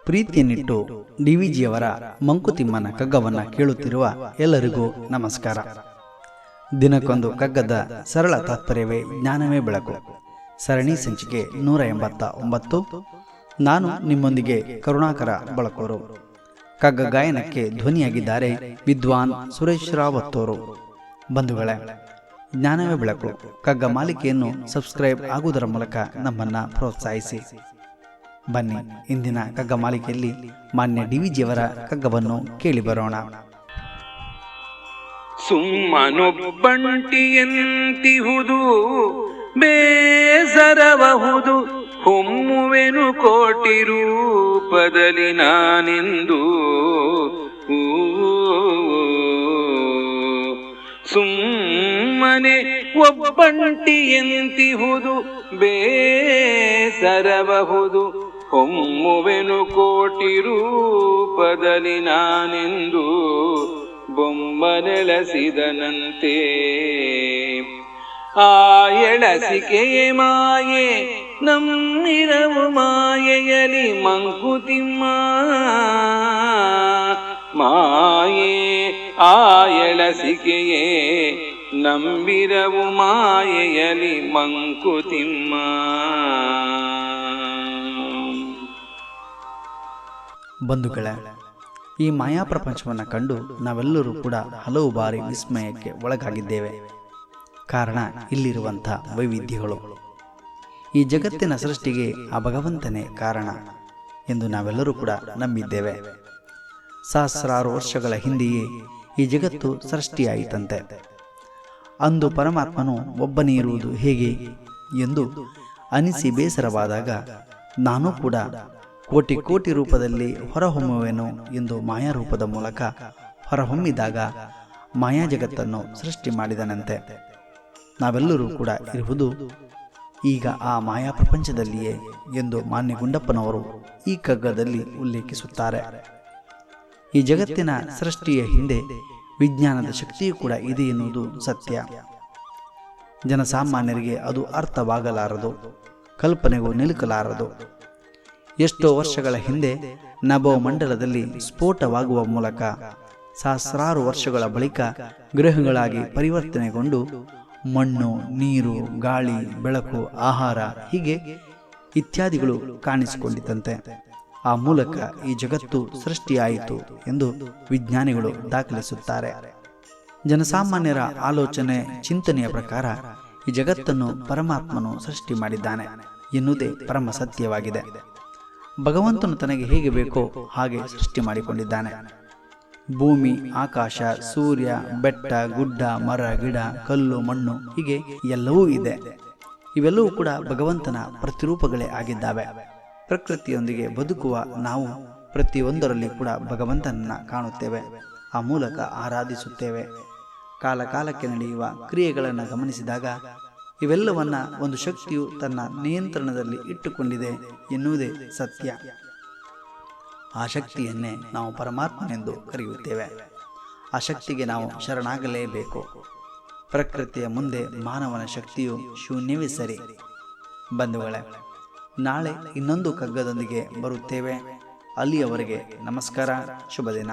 ಪ್ರೀತಿಯನ್ನಿಟ್ಟು ಡಿವಿಜಿಯವರ ಮಂಕುತಿಮ್ಮನ ಕಗ್ಗವನ್ನು ಕೇಳುತ್ತಿರುವ ಎಲ್ಲರಿಗೂ ನಮಸ್ಕಾರ. ದಿನಕ್ಕೊಂದು ಕಗ್ಗದ ಸರಳ ತಾತ್ಪರ್ಯವೇ ಜ್ಞಾನವೇ ಬೆಳಕು. ಸರಣಿ ಸಂಚಿಕೆ 189. ನಾನು ನಿಮ್ಮೊಂದಿಗೆ ಕರುಣಾಕರ ಬಳಕೋರು. ಕಗ್ಗ ಗಾಯನಕ್ಕೆ ಧ್ವನಿಯಾಗಿದ್ದಾರೆ ವಿದ್ವಾನ್ ಸುರೇಶ್ ರಾವತ್ತೋರು. ಬಂಧುಗಳೇ, ಜ್ಞಾನವೇ ಬೆಳಕು ಕಗ್ಗ ಮಾಲಿಕೆಯನ್ನು ಸಬ್ಸ್ಕ್ರೈಬ್ ಆಗುವುದರ ಮೂಲಕ ನಮ್ಮನ್ನು ಪ್ರೋತ್ಸಾಹಿಸಿ. ಬನ್ನಿ, ಇಂದಿನ ಕಗ್ಗ ಮಾಲಿಕೆಯಲ್ಲಿ ಮಾನ್ಯ ಡಿವಿಜಿಯವರ ಕಗ್ಗವನ್ನು ಕೇಳಿ ಬರೋಣ. ಸುಮ್ಮನೊಬ್ಬಂಟಿಯಂತಿಹುದು ಬೇಸರಬಹುದು, ಹೊಮ್ಮುವೆನು ಕೋಟಿ ರೂಪದಲ್ಲಿ ನಾನೆಂದು. ಸುಮ್ಮನೆ ಒಬ್ಬಂಟಿಯಂತಿಹುದು ಬೇಸರಬಹುದು, ಹೊಮ್ಮುವೆನು ಕೋಟಿ ರೂಪದಲ್ಲಿ ನಾನೆಂದು. ಬೊಮ್ಮನೆಳಸಿದನಂತೆ ಆ ಎಳಸಿಕೆಯೇ ಮಾಯೆ, ನಮ್ಮಿರವು ಮಾಯೆಯಲಿ ಮಂಕುತಿಮ್ಮ. ಮಾಯೆ ಆ ಎಳಸಿಕೆಯೇ ನಂಬಿರವು ಮಾಯೆಯಲಿ ಮಂಕುತಿಮ್ಮ. ಬಂಧುಗಳೇ, ಈ ಮಾಯಾ ಪ್ರಪಂಚವನ್ನು ಕಂಡು ನಾವೆಲ್ಲರೂ ಕೂಡ ಹಲವು ಬಾರಿ ವಿಸ್ಮಯಕ್ಕೆ ಒಳಗಾಗಿದ್ದೇವೆ. ಕಾರಣ ಇಲ್ಲಿರುವಂಥ ವೈವಿಧ್ಯಗಳು. ಈ ಜಗತ್ತಿನ ಸೃಷ್ಟಿಗೆ ಆ ಭಗವಂತನೇ ಕಾರಣ ಎಂದು ನಾವೆಲ್ಲರೂ ಕೂಡ ನಂಬಿದ್ದೇವೆ. ಸಹಸ್ರಾರು ವರ್ಷಗಳ ಹಿಂದೆಯೇ ಈ ಜಗತ್ತು ಸೃಷ್ಟಿಯಾಯಿತಂತೆ. ಅಂದು ಪರಮಾತ್ಮನು ಒಬ್ಬನೇ ಇರುವುದು ಹೇಗೆ ಎಂದು ಅನಿಸಿ ಬೇಸರವಾದಾಗ, ನಾನು ಕೂಡ ಕೋಟಿ ಕೋಟಿ ರೂಪದಲ್ಲಿ ಹೊರಹೊಮ್ಮುವೆನು ಎಂದು ಮಾಯಾರೂಪದ ಮೂಲಕ ಹೊರಹೊಮ್ಮಿದಾಗ ಮಾಯಾ ಜಗತ್ತನ್ನು ಸೃಷ್ಟಿ ಮಾಡಿದನಂತೆ. ನಾವೆಲ್ಲರೂ ಕೂಡ ಇರುವುದು ಈಗ ಆ ಮಾಯಾ ಪ್ರಪಂಚದಲ್ಲಿಯೇ ಎಂದು ಮಾನ್ಯ ಗುಂಡಪ್ಪನವರು ಈ ಕಗ್ಗದಲ್ಲಿ ಉಲ್ಲೇಖಿಸುತ್ತಾರೆ. ಈ ಜಗತ್ತಿನ ಸೃಷ್ಟಿಯ ಹಿಂದೆ ವಿಜ್ಞಾನದ ಶಕ್ತಿಯೂ ಕೂಡ ಇದೆ ಎನ್ನುವುದು ಸತ್ಯ. ಜನಸಾಮಾನ್ಯರಿಗೆ ಅದು ಅರ್ಥವಾಗಲಾರದು, ಕಲ್ಪನೆಗೂ ನಿಲುಕಲಾರದು. ಎಷ್ಟೋ ವರ್ಷಗಳ ಹಿಂದೆ ನಭೋಮಂಡಲದಲ್ಲಿ ಸ್ಫೋಟವಾಗುವ ಮೂಲಕ ಸಹಸ್ರಾರು ವರ್ಷಗಳ ಬಳಿಕ ಗ್ರಹಗಳಾಗಿ ಪರಿವರ್ತನೆಗೊಂಡು ಮಣ್ಣು, ನೀರು, ಗಾಳಿ, ಬೆಳಕು, ಆಹಾರ ಹೀಗೆ ಇತ್ಯಾದಿಗಳು ಕಾಣಿಸಿಕೊಂಡಿತಂತೆ. ಆ ಮೂಲಕ ಈ ಜಗತ್ತು ಸೃಷ್ಟಿಯಾಯಿತು ಎಂದು ವಿಜ್ಞಾನಿಗಳು ದಾಖಲಿಸುತ್ತಾರೆ. ಜನಸಾಮಾನ್ಯರ ಆಲೋಚನೆ, ಚಿಂತನೆಯ ಪ್ರಕಾರ ಈ ಜಗತ್ತನ್ನು ಪರಮಾತ್ಮನು ಸೃಷ್ಟಿ ಮಾಡಿದ್ದಾನೆ ಎನ್ನುವುದೇ ಪರಮ ಸತ್ಯವಾಗಿದೆ. ಭಗವಂತನು ತನಗೆ ಹೇಗೆ ಬೇಕೋ ಹಾಗೆ ಸೃಷ್ಟಿ ಮಾಡಿಕೊಂಡಿದ್ದಾನೆ. ಭೂಮಿ, ಆಕಾಶ, ಸೂರ್ಯ, ಬೆಟ್ಟ, ಗುಡ್ಡ, ಮರ, ಗಿಡ, ಕಲ್ಲು, ಮಣ್ಣು ಹೀಗೆ ಎಲ್ಲವೂ ಇದೆ. ಇವೆಲ್ಲವೂ ಕೂಡ ಭಗವಂತನ ಪ್ರತಿರೂಪಗಳೇ ಆಗಿದ್ದಾವೆ. ಪ್ರಕೃತಿಯೊಂದಿಗೆ ಬದುಕುವ ನಾವು ಪ್ರತಿಯೊಂದರಲ್ಲಿ ಕೂಡ ಭಗವಂತನನ್ನ ಕಾಣುತ್ತೇವೆ. ಆ ಮೂಲಕ ಆರಾಧಿಸುತ್ತೇವೆ. ಕಾಲ ಕಾಲಕ್ಕೆ ನಡೆಯುವ ಕ್ರಿಯೆಗಳನ್ನು ಗಮನಿಸಿದಾಗ ಇವೆಲ್ಲವನ್ನ ಒಂದು ಶಕ್ತಿಯು ತನ್ನ ನಿಯಂತ್ರಣದಲ್ಲಿ ಇಟ್ಟುಕೊಂಡಿದೆ ಎನ್ನುವುದೇ ಸತ್ಯ. ಆ ಶಕ್ತಿಯನ್ನೇ ನಾವು ಪರಮಾತ್ಮನೆಂದು ಕರೆಯುತ್ತೇವೆ. ಆ ಶಕ್ತಿಗೆ ನಾವು ಶರಣಾಗಲೇಬೇಕು. ಪ್ರಕೃತಿಯ ಮುಂದೆ ಮಾನವನ ಶಕ್ತಿಯು ಶೂನ್ಯವೇ ಸರಿ. ಬಂಧುಗಳೇ, ನಾಳೆ ಇನ್ನೊಂದು ಕಗ್ಗದೊಂದಿಗೆ ಬರುತ್ತೇವೆ. ಅಲ್ಲಿಯವರೆಗೆ ನಮಸ್ಕಾರ, ಶುಭ ದಿನ.